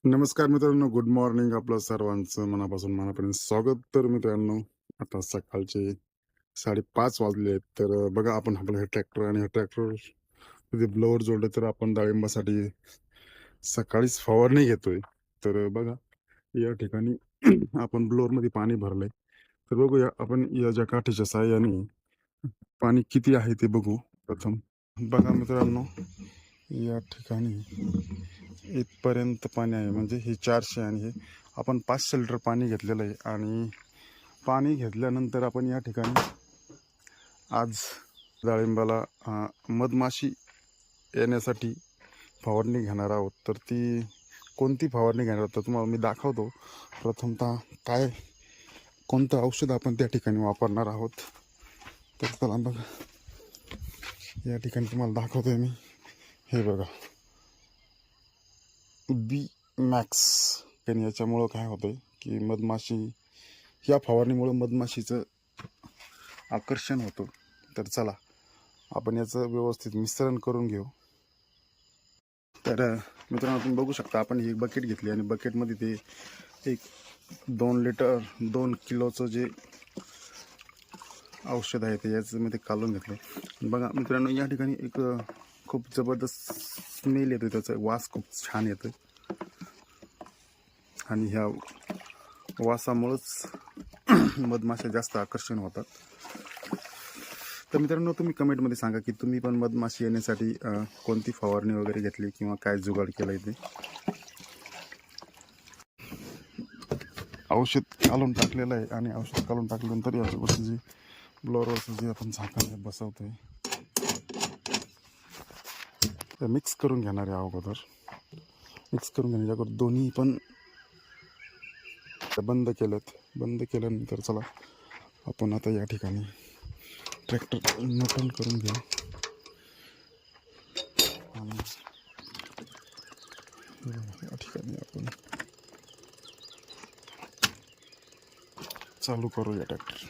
नमस्कार मित्रांनो, good morning. आपलं सर्वांचं मनापासून मनापर्यंत स्वागत. तर मित्रांनो, आता सकाळचे 5:30 वाजले आहेत. तर बघा, आपण आपलं हे ट्रॅक्टर आणि हे ट्रॅक्टर ब्लोअर जोडलं, तर आपण डाळिंबासाठी सकाळीच फवारणी घेतोय. तर बघा, या ठिकाणी आपण ब्लोअरमध्ये पाणी भरलंय. तर बघूया आपण या ज्या काठीच्या साहाय्याने पाणी किती आहे ते बघू प्रथम. बघा मित्रांनो, या ठिकाणी इथपर्यंत पाणी आहे, म्हणजे हे 400 आणि हे आपण 500 लिटर पाणी घेतलेलं आहे. आणि पाणी घेतल्यानंतर आपण या ठिकाणी आज डाळिंबाला मधमाशी येण्यासाठी फवारणी घेणार आहोत. तर ती कोणती फवारणी घेणार आहोत तर तुम्हाला मी दाखवतो. प्रथमतः कोणतं औषध आपण त्या ठिकाणी वापरणार आहोत. तर चला बघा, या ठिकाणी तुम्हाला दाखवतोय मी. हे बघा, बी मॅक्स. पण याच्यामुळं काय होतंय की या फवारणीमुळं मधमाशीचं आकर्षण होतं. तर चला, आपण याचं व्यवस्थित मिश्रण करून घेऊ. तर मित्रांनो, तुम्ही बघू शकता, आपण ही बकेट घेतली आणि बकेटमध्ये ते एक 2 किलोचं जे औषध आहे ते याच्यामध्ये काढून घेतलं. बघा मित्रांनो, या ठिकाणी एक खूप जबरदस्त स्मेल येतो, त्याचा वास खूप छान येतो आणि ह्या वासामुळंच मधमाशा जास्त आकर्षण होतात. तर मित्रांनो, तुम्ही कमेंटमध्ये सांगा की तुम्ही पण मधमाशी येण्यासाठी कोणती फवारणी वगैरे घेतली किंवा काय जुगाड केलं ते. औषध काढून टाकलेलं आहे आणि औषध काढून टाकल्यानंतर याच्यावरती जे ब्लोअरवरचं जे आपण झाकण बसवतोय ते मिक्स करून घेणार आहे. अगोदर मिक्स करून घेण्याच्या अगोदर दोन्ही पण बंद केल्यानंतर चला, आपण आता या ठिकाणी ट्रॅक्टर नटन करून घेऊ आणि या ठिकाणी आपण चालू करूया ट्रॅक्टर.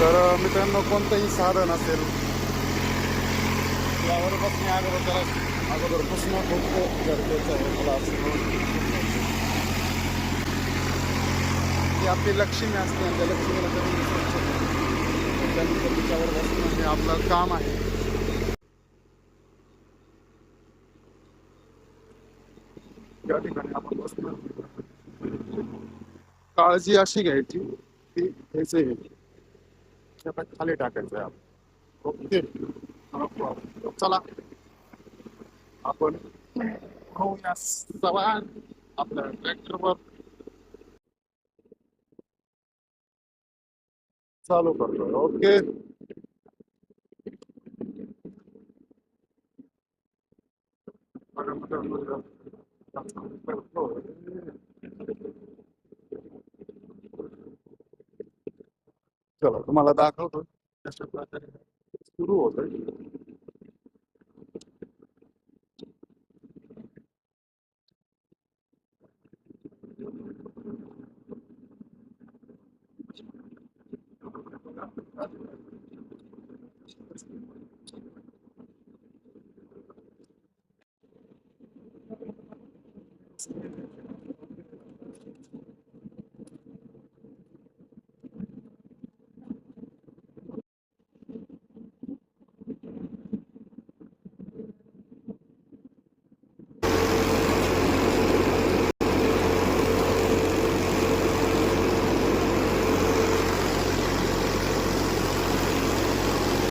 तर मित्रांनो, कोणतंही साधन असेल यावर बसणे अगोदर बसणं खूप गरजेचं आहे. मला असं ही आपली लक्ष्मी असते आणि त्या लक्ष्मीला करून त्यानंतर तिच्यावर बसणं हे आपलं काम आहे. या ठिकाणी आपण बसणं, काळजी अशी घ्यायची की ह्याचे खाली टाकायचं आहे आपण. ओके, चला आपण होऊया सवार आपल्या ट्रॅक्टरवर. चालू करतो. ओके, चला तुम्हाला दाखवतो कशा प्रकारे सुरू होतं.